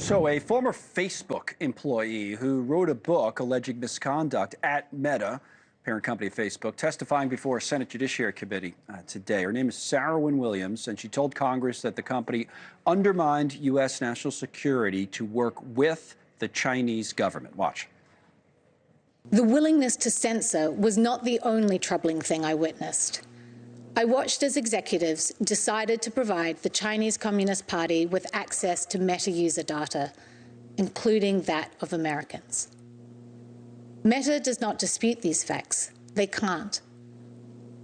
So a former Facebook employee who wrote a book alleging misconduct at Meta, parent company of Facebook, testifying before a Senate Judiciary Committee today. Her name is Sarah Wynn-Williams, and she told Congress that the company undermined U.S. national security to work with the Chinese government. Watch. The willingness to censor was not the only troubling thing I witnessed. I watched as executives decided to provide the Chinese Communist Party with access to Meta user data, including that of Americans. Meta does not dispute these facts. They can't.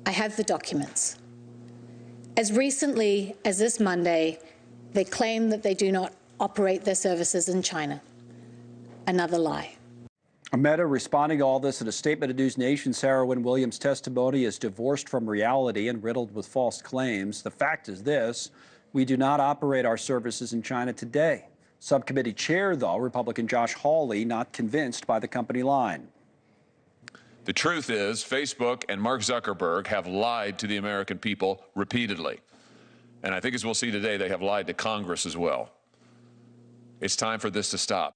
I have the documents. As recently as this Monday, they claim that they do not operate their services in China. Another lie. Meta responding to all this in a statement to NewsNation. Sarah Wynn-Williams' testimony is divorced from reality and riddled with false claims. The fact is this: we do not operate our services in China today. Subcommittee chair, though, Republican Josh Hawley, not convinced by the company line. The truth is, Facebook and Mark Zuckerberg have lied to the American people repeatedly. And I think, as we'll see today, they have lied to Congress as well. It's time for this to stop.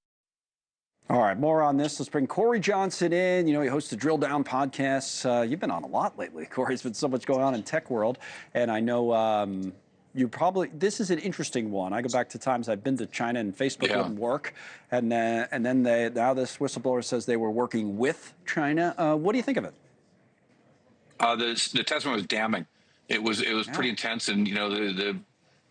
All right, more on this. Let's bring Cory Johnson in. You know, he hosts the Drill Down podcasts. You've been on a lot lately, Cory. There's been so much going on in tech world. And I know this is an interesting one. I go back to times I've been to China and Facebook wouldn't work. And then now this whistleblower says they were working with China. What do you think of it? The testimony was damning. It was pretty intense. And, you know,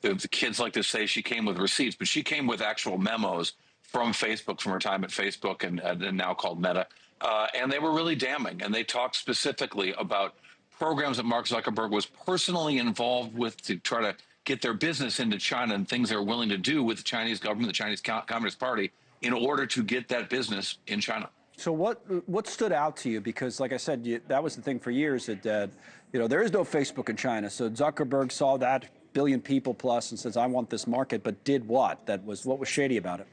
the kids like to say she came with receipts, but she came with actual memos from Facebook, from her time at Facebook and now called Meta. And they were really damning. And they talked specifically about programs that Mark Zuckerberg was personally involved with to try to get their business into China and things they're willing to do with the Chinese government, the Chinese Communist Party, in order to get that business in China. So what stood out to you? Because, like I said, that was the thing for years that, you know, there is no Facebook in China. So Zuckerberg saw that billion people plus and says, I want this market, but did what? What was shady about it?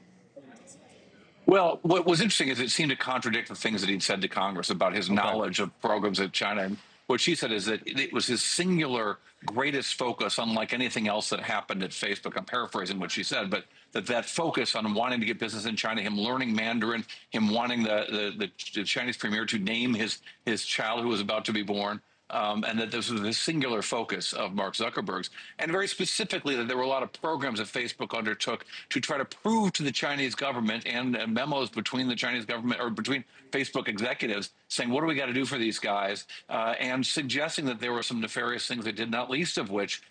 Well, what was interesting is it seemed to contradict the things that he'd said to Congress about his knowledge of programs in China. And what she said is that it was his singular greatest focus, unlike anything else that happened at Facebook. I'm paraphrasing what she said, but that focus on wanting to get business in China, him learning Mandarin, him wanting the Chinese premier to name his child who was about to be born, and that this was the singular focus of Mark Zuckerberg's, and very specifically that there were a lot of programs that Facebook undertook to try to prove to the Chinese government and memos between the Chinese government or between Facebook executives saying, what do we got to do for these guys? And suggesting that there were some nefarious things they did, not least of which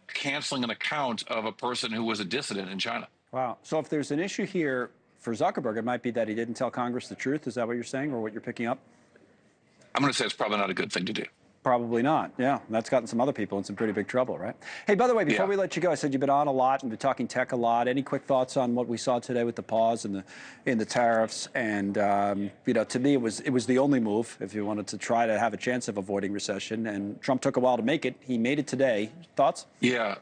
canceling an account of a person who was a dissident in China. Wow. So if there's an issue here for Zuckerberg, it might be that he didn't tell Congress the truth. Is that what you're saying or what you're picking up? I'm going to say it's probably not a good thing to do. Probably not. Yeah, that's gotten some other people in some pretty big trouble, right? Hey, by the way, before we let you go, I said you've been on a lot and been talking tech a lot. Any quick thoughts on what we saw today with the pause and the tariffs? And you know, to me, it was the only move if you wanted to try to have a chance of avoiding recession. And Trump took a while to make it. He made it today. Thoughts? Yeah.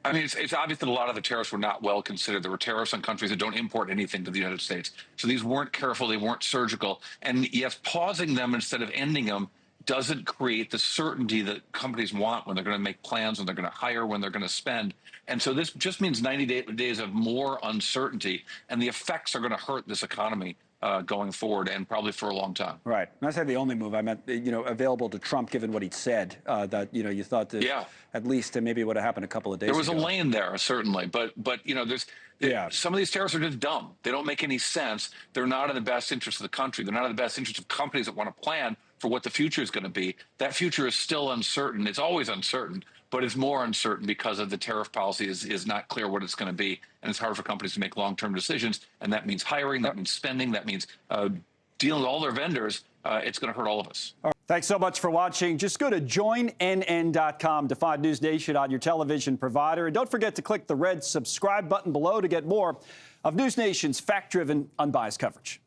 I mean, it's obvious that a lot of the tariffs were not well considered. There were tariffs on countries that don't import anything to the United States. So these weren't careful. They weren't surgical. And yes, pausing them instead of ending them doesn't create the certainty that companies want when they're going to make plans, when they're going to hire, when they're going to spend. And so this just means 90 days of more uncertainty. And the effects are going to hurt this economy going forward and probably for a long time. Right. When I say the only move, I meant, you know, available to Trump, given what he'd said, that, you know, you thought that at least maybe it would have happened a couple of days ago. There was a lane there, certainly. But you know, some of these tariffs are just dumb. They don't make any sense. They're not in the best interest of the country. They're not in the best interest of companies that want to plan for what the future is going to be. That future is still uncertain. It's always uncertain, but it's more uncertain because of the tariff policy is not clear what it's going to be. And it's hard for companies to make long-term decisions. And that means hiring, that means spending, that means dealing with all their vendors. It's going to hurt all of us. All right. Thanks so much for watching. Just go to joinnn.com to find NewsNation on your television provider. And don't forget to click the red subscribe button below to get more of NewsNation's fact-driven, unbiased coverage.